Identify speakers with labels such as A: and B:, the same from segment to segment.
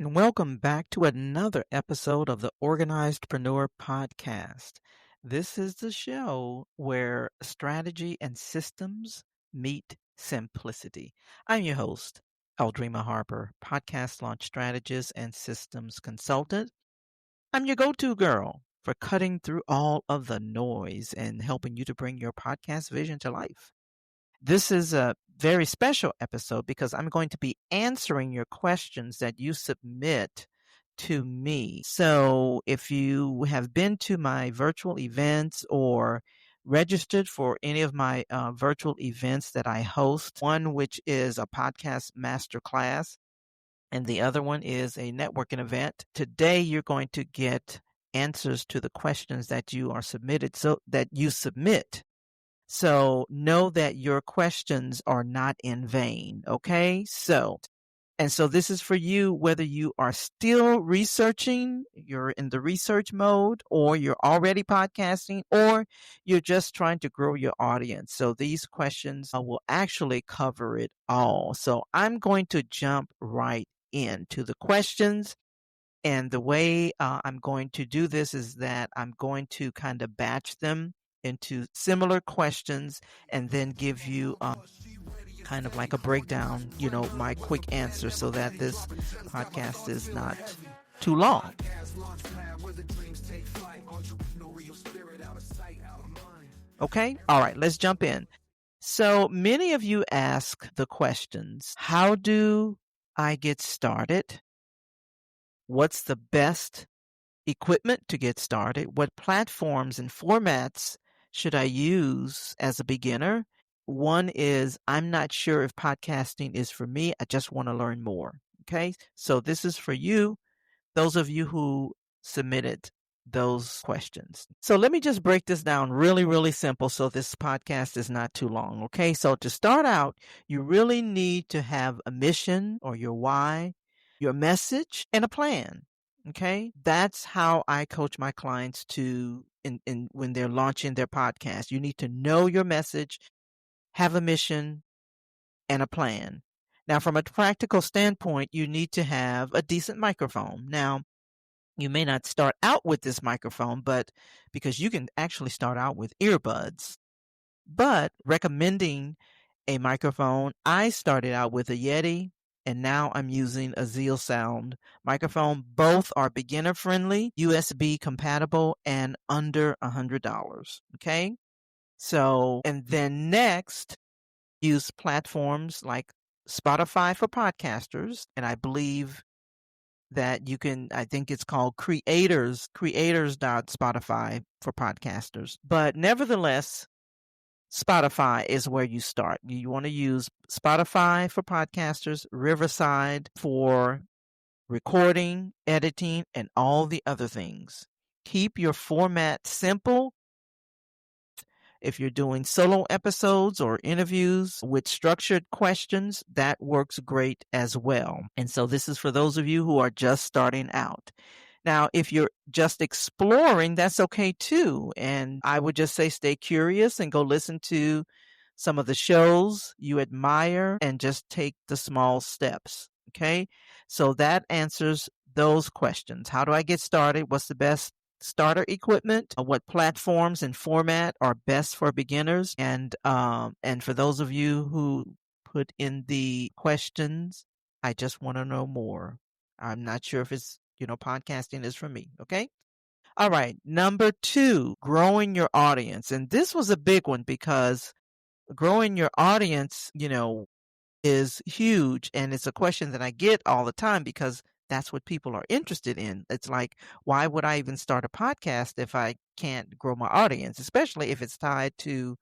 A: and welcome back to another episode of the Organizedpreneur Podcast. This is the show where strategy and systems meet simplicity. I'm your host, Aldreama Harper, podcast launch strategist and systems consultant. I'm your go-to girl for cutting through all of the noise and helping you to bring your podcast vision to life. This is a very special episode because I'm going to be answering your questions that you submit to me. So if you have been to my virtual events or registered for any of my virtual events that I host, one which is a podcast masterclass, and the other one is a networking event. Today, you're going to get answers to the questions that you are submitted, so that you submit. So know that your questions are not in vain. Okay. So this is for you, whether you are still researching, you're in the research mode, or you're already podcasting, or you're just trying to grow your audience. So these questions will actually cover it all. So I'm going to jump right into the questions. And the way I'm going to do this is that I'm going to kind of batch them into similar questions and then give you kind of like a breakdown, my quick answer so that this podcast is not too long. Okay. All right. Let's jump in. So many of you ask the questions, how do I get started? What's the best equipment to get started? What platforms and formats should I use as a beginner? One is, I'm not sure if podcasting is for me. I just want to learn more. Okay. So this is for you, those of you who submitted those questions. So let me just break this down really, really simple so this podcast is not too long. Okay. So to start out, you really need to have a mission or your why, your message, and a plan. Okay. That's how I coach my clients to when they're launching their podcast. You need to know your message, have a mission, and a plan. Now, from a practical standpoint, you need to have a decent microphone. Now, you may not start out with this microphone, but because you can actually start out with earbuds. But recommending a microphone, I started out with a Yeti, and now I'm using a Zeal Sound microphone. Both are beginner friendly, USB compatible, and under $100. Okay. So, and then next, use platforms like Spotify for podcasters. And I believe that you can, I think it's called creators.spotify for podcasters. But nevertheless, Spotify is where you start. You want to use Spotify for podcasters, Riverside for recording, editing, and all the other things. Keep your format simple. If you're doing solo episodes or interviews with structured questions, that works great as well. And so this is for those of you who are just starting out. Now, if you're just exploring, that's okay too. And I would just say stay curious and go listen to some of the shows you admire and just take the small steps. Okay. So that answers those questions. How do I get started? What's the best starter equipment? What platforms and format are best for beginners? And for those of you who put in the questions, I just want to know more. I'm not sure if it's, podcasting is for me. Okay. All right. Number 2, growing your audience. And this was a big one because growing your audience, is huge. And it's a question that I get all the time because that's what people are interested in. It's like, why would I even start a podcast if I can't grow my audience, especially if it's tied to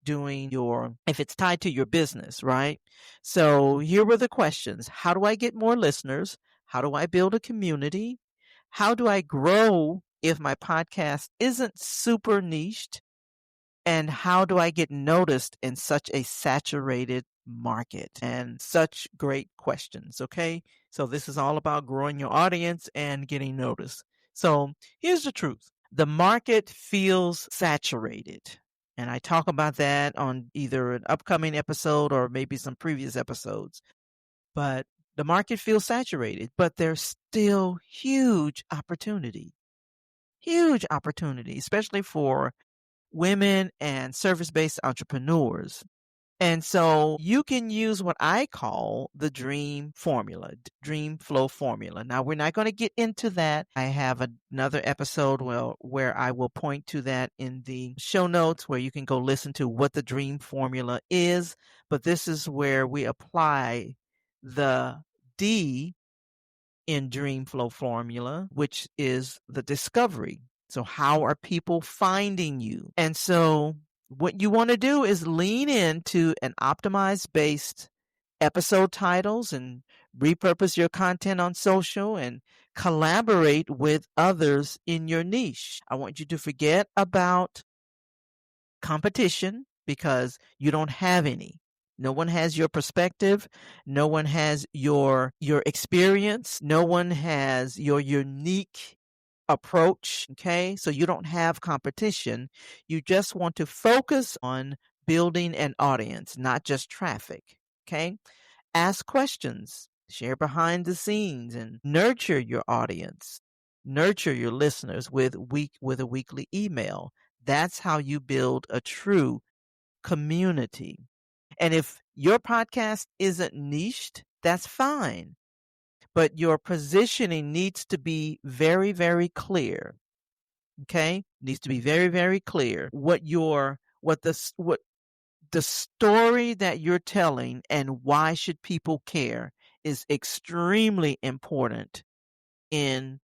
A: if it's tied to your business, right? So here were the questions. How do I get more listeners? How do I build a community? How do I grow if my podcast isn't super niched? And how do I get noticed in such a saturated market? And such great questions. Okay. So this is all about growing your audience and getting noticed. So here's the truth. The market feels saturated. And I talk about that on either an upcoming episode or maybe some previous episodes. But The market feels saturated, but there's still huge opportunity, especially for women and service-based entrepreneurs. And so you can use what I call the dream formula, dream flow formula. Now, we're not going to get into that. I have another episode where I will point to that in the show notes, where you can go listen to what the dream formula is. But this is where we apply the D in dream flow formula, which is the discovery. So how are people finding you? And so what you want to do is lean into an optimized based episode titles and repurpose your content on social and collaborate with others in your niche. I want you to forget about competition because you don't have any. No one has your perspective. No one has your experience. No one has your unique approach. Okay. So you don't have competition. You just want to focus on building an audience, not just traffic. Okay. Ask questions, share behind the scenes, and nurture your audience. Nurture your listeners with a weekly email. That's how you build a true community. And if your podcast isn't niched, that's fine. But your positioning needs to be very, very clear. Okay? Needs to be very, very clear what the story that you're telling and why should people care is extremely important in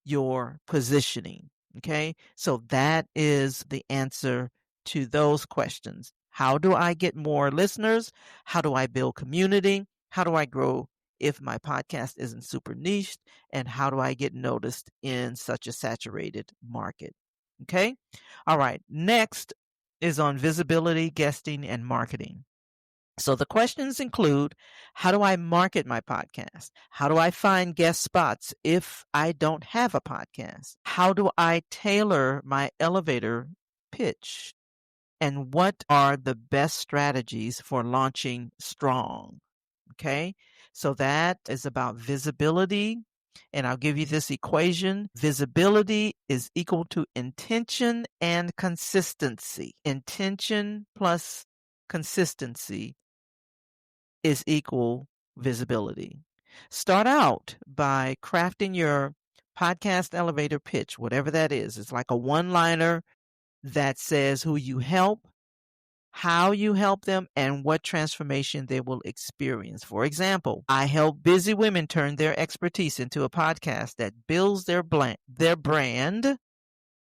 A: your positioning. Okay. So that is the answer to those questions. How do I get more listeners? How do I build community? How do I grow if my podcast isn't super niched? And how do I get noticed in such a saturated market? Okay. All right. Next is on visibility, guesting, and marketing. So the questions include, how do I market my podcast? How do I find guest spots if I don't have a podcast? How do I tailor my elevator pitch? And what are the best strategies for launching strong? Okay, so that is about visibility. And I'll give you this equation. Visibility is equal to intention and consistency. Intention plus consistency is equal visibility. Start out by crafting your podcast elevator pitch, whatever that is. It's like a one-liner that says who you help, how you help them, and what transformation they will experience. For example, I help busy women turn their expertise into a podcast that builds their brand,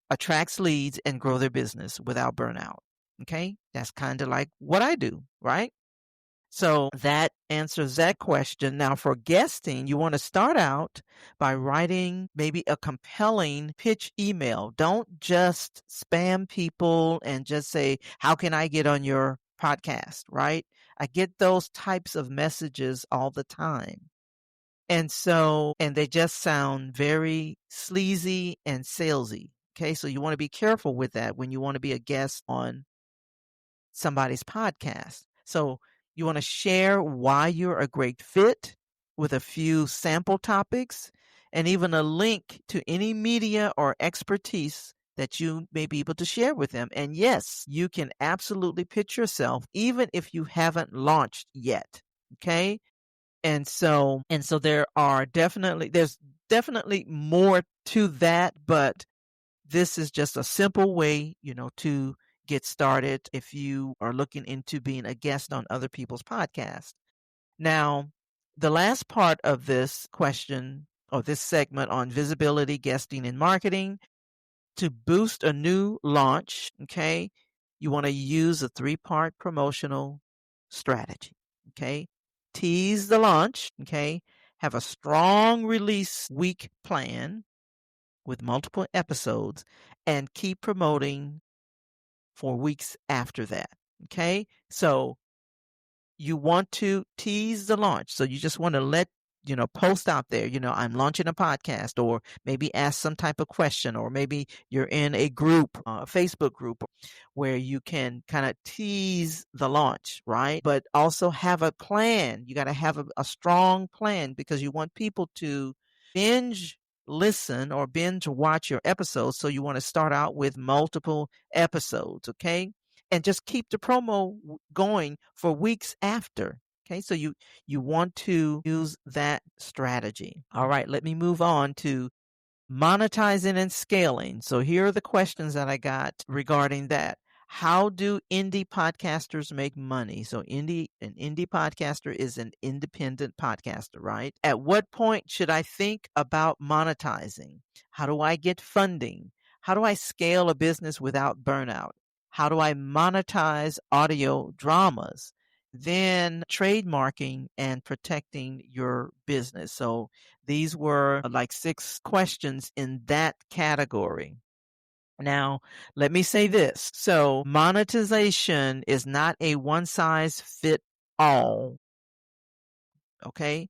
A: attracts leads, and grow their business without burnout. Okay? That's kind of like what I do, right? So that answers that question. Now, for guesting, you want to start out by writing maybe a compelling pitch email. Don't just spam people and just say, how can I get on your podcast, right? I get those types of messages all the time. And they just sound very sleazy and salesy. Okay, so you want to be careful with that when you want to be a guest on somebody's podcast. So you want to share why you're a great fit with a few sample topics and even a link to any media or expertise that you may be able to share with them. And yes, you can absolutely pitch yourself even if you haven't launched yet. Okay. And so there's definitely more to that, but this is just a simple way, to get started if you are looking into being a guest on other people's podcasts. Now, the last part of this question or this segment on visibility, guesting, and marketing, to boost a new launch, okay, you want to use a 3-part promotional strategy, okay? Tease the launch, okay? Have a strong release week plan with multiple episodes and keep promoting for weeks after that. Okay. So you want to tease the launch. So you just want to let post out there, I'm launching a podcast, or maybe ask some type of question, or maybe you're in a group, a Facebook group, where you can kind of tease the launch, right? But also have a plan. You got to have a strong plan, because you want people to binge listen or binge watch your episodes. So you want to start out with multiple episodes, okay? And just keep the promo going for weeks after. Okay, so you want to use that strategy. All right, let me move on to monetizing and scaling. So here are the questions that I got regarding that. How do indie podcasters make money? So an indie podcaster is an independent podcaster, right? At what point should I think about monetizing? How do I get funding? How do I scale a business without burnout? How do I monetize audio dramas? Then trademarking and protecting your business. So these were like 6 questions in that category. Now, let me say this. So monetization is not a one size fit all. Okay.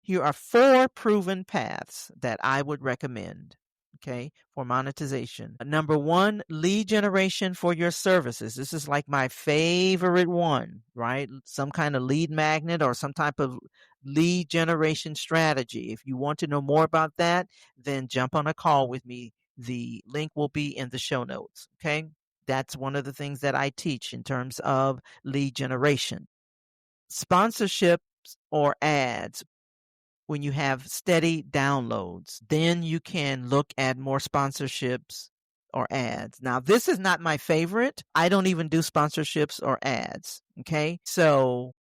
A: Here are 4 proven paths that I would recommend, okay, for monetization. Number 1, lead generation for your services. This is like my favorite one, right? Some kind of lead magnet or some type of lead generation strategy. If you want to know more about that, then jump on a call with me. The link will be in the show notes, okay? That's one of the things that I teach in terms of lead generation. Sponsorships or ads. When you have steady downloads, then you can look at more sponsorships or ads. Now, this is not my favorite. I don't even do sponsorships or ads. Okay. So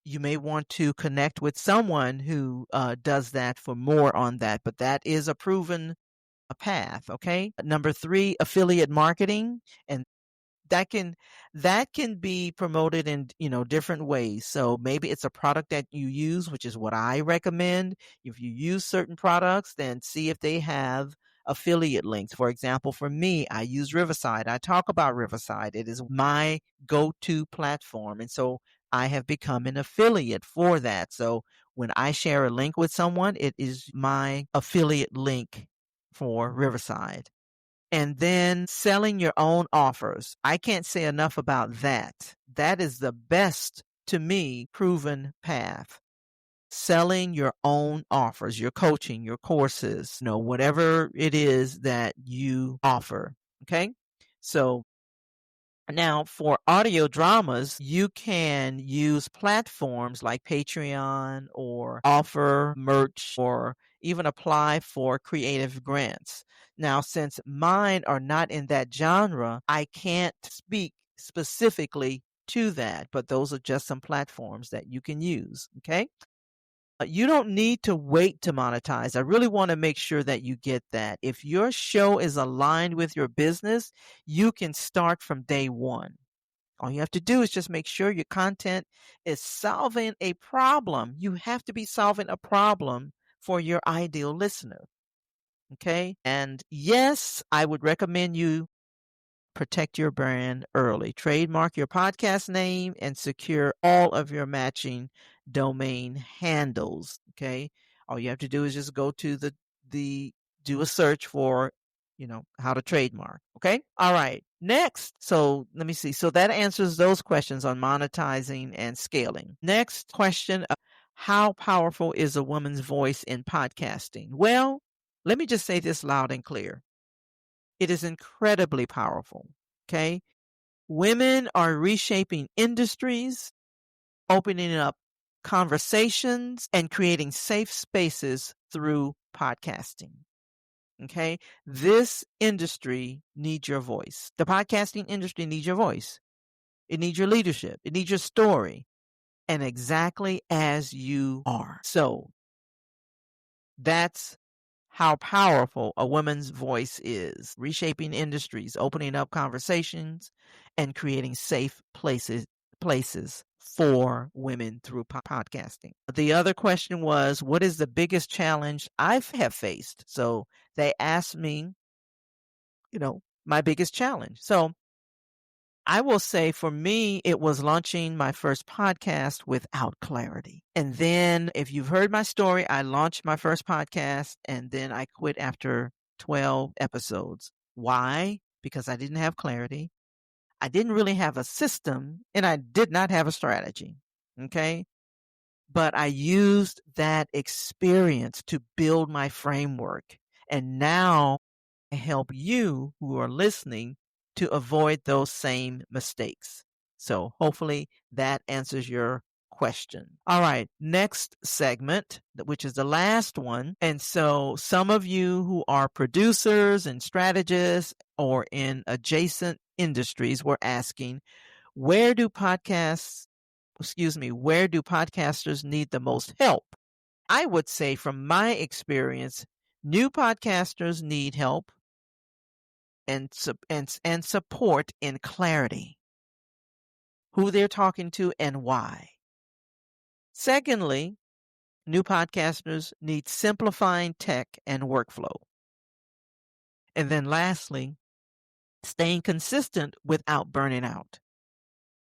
A: you may want to connect with someone who does that for more on that, but that is a proven path. Okay. Number 3, affiliate marketing. And that can be promoted in different ways. So maybe it's a product that you use, which is what I recommend. If you use certain products, then see if they have affiliate links. For example, for me, I use Riverside. I talk about Riverside. It is my go-to platform, and so I have become an affiliate for that. So when I share a link with someone, it is my affiliate link for Riverside. And then selling your own offers. I can't say enough about that. That is the best, to me, proven path. Selling your own offers, your coaching, your courses, whatever it is that you offer. Okay. So now, for audio dramas, you can use platforms like Patreon or offer merch or even apply for creative grants. Now, since mine are not in that genre, I can't speak specifically to that, but those are just some platforms that you can use. Okay. You don't need to wait to monetize. I really want to make sure that you get that. If your show is aligned with your business, you can start from day one. All you have to do is just make sure your content is solving a problem. You have to be solving a problem for your ideal listener. Okay. And yes, I would recommend you protect your brand early. Trademark your podcast name and secure all of your matching domain handles. Okay. All you have to do is just go to the do a search for, how to trademark. Okay. All right. Next. So let me see. So that answers those questions on monetizing and scaling. Next question. How powerful is a woman's voice in podcasting? Well, let me just say this loud and clear. It is incredibly powerful. Okay. Women are reshaping industries, opening up conversations, and creating safe spaces through podcasting. Okay. This industry needs your voice. The podcasting industry needs your voice. It needs your leadership. It needs your story. And exactly as you are. So that's how powerful a woman's voice is, reshaping industries, opening up conversations, and creating safe places for women through podcasting. The other question was, what is the biggest challenge I have faced? So they asked me, my biggest challenge. So I will say for me, it was launching my first podcast without clarity. And then, if you've heard my story, I launched my first podcast and then I quit after 12 episodes. Why? Because I didn't have clarity. I didn't really have a system and I did not have a strategy. Okay. But I used that experience to build my framework. And now I help you who are listening to avoid those same mistakes. So hopefully that answers your question. All right, next segment, which is the last one. And so some of you who are producers and strategists or in adjacent industries were asking, where do podcasters need the most help? I would say from my experience, new podcasters need help and support in clarity, who they're talking to and why. Secondly, new podcasters need simplifying tech and workflow. And then lastly, staying consistent without burning out.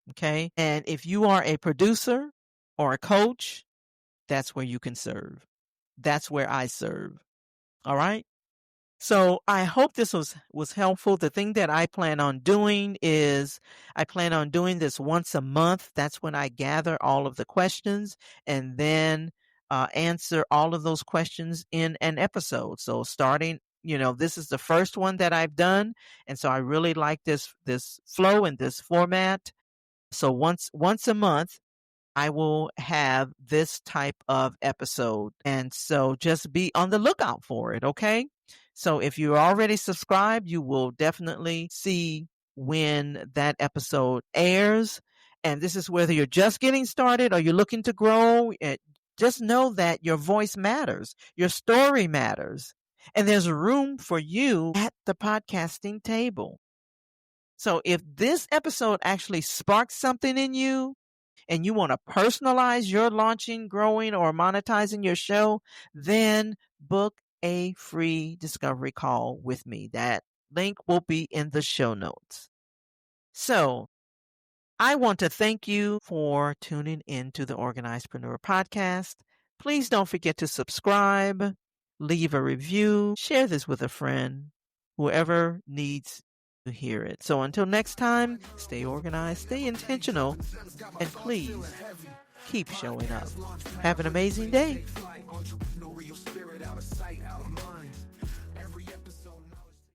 A: Okay. And if you are a producer or a coach, that's where you can serve. That's where I serve. All right. So I hope this was helpful. The thing that I plan on doing is I plan on doing this once a month. That's when I gather all of the questions and then answer all of those questions in an episode. So starting, this is the first one that I've done, and so I really like this flow and this format. So once a month, I will have this type of episode. And so just be on the lookout for it, okay? So if you're already subscribed, you will definitely see when that episode airs. And this is whether you're just getting started or you're looking to grow. Just know that your voice matters, your story matters, and there's room for you at the podcasting table. So if this episode actually sparks something in you, and you want to personalize your launching, growing, or monetizing your show, then book a free discovery call with me. That link will be in the show notes. So I want to thank you for tuning in to the Organizedpreneur podcast. Please don't forget to subscribe, leave a review, share this with a friend, whoever needs to hear it. So until next time, stay organized, stay intentional, and please keep showing up. Have an amazing day.